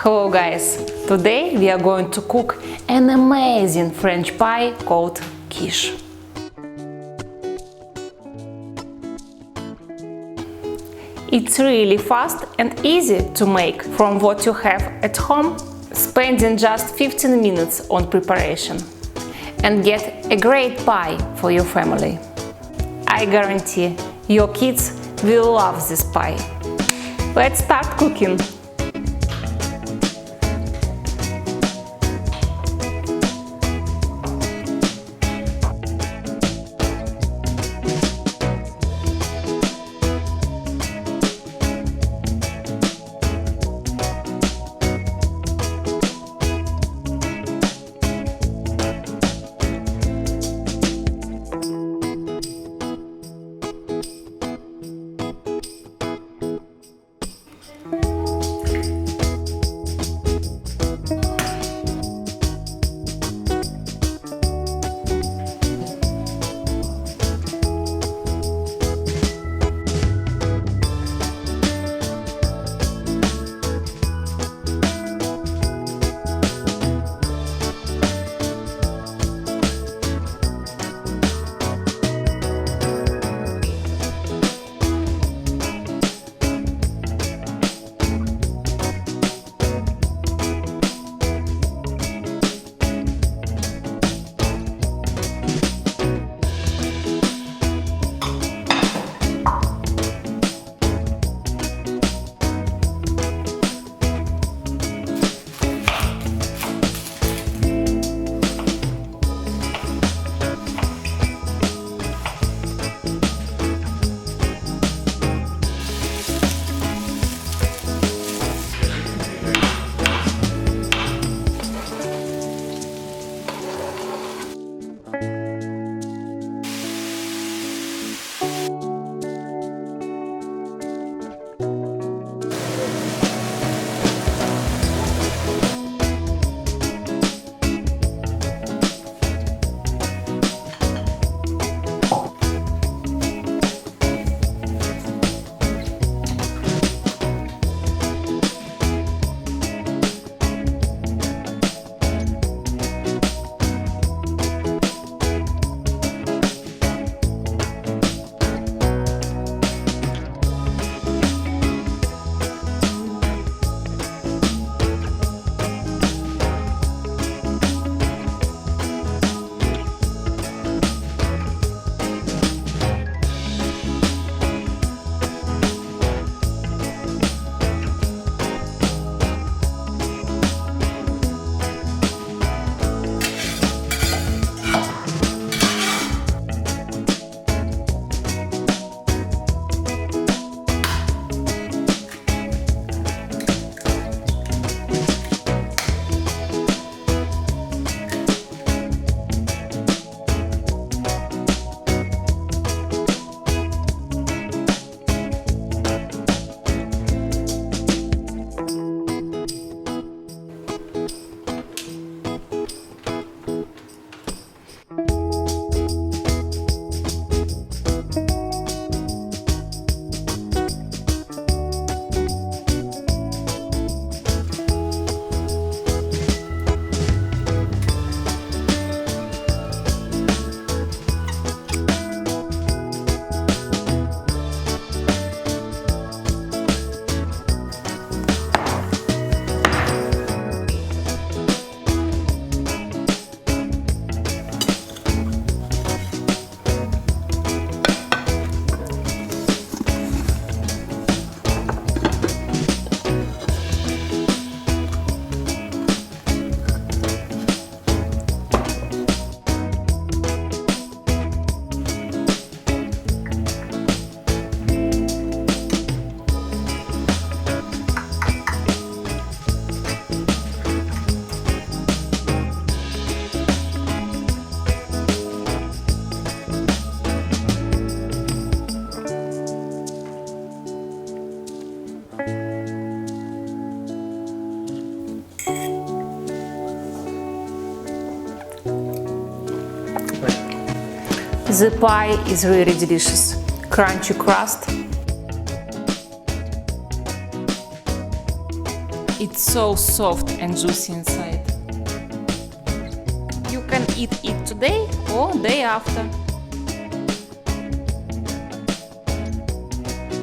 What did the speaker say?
Hello guys! Today we are going to cook an amazing French pie called quiche. It's really fast and easy to make from what you have at home, spending just 15 minutes on preparation, and get a great pie for your family. I guarantee your kids will love this pie. Let's start cooking! The pie is really delicious. Crunchy crust, It's so soft and juicy inside. You can eat it today or day after.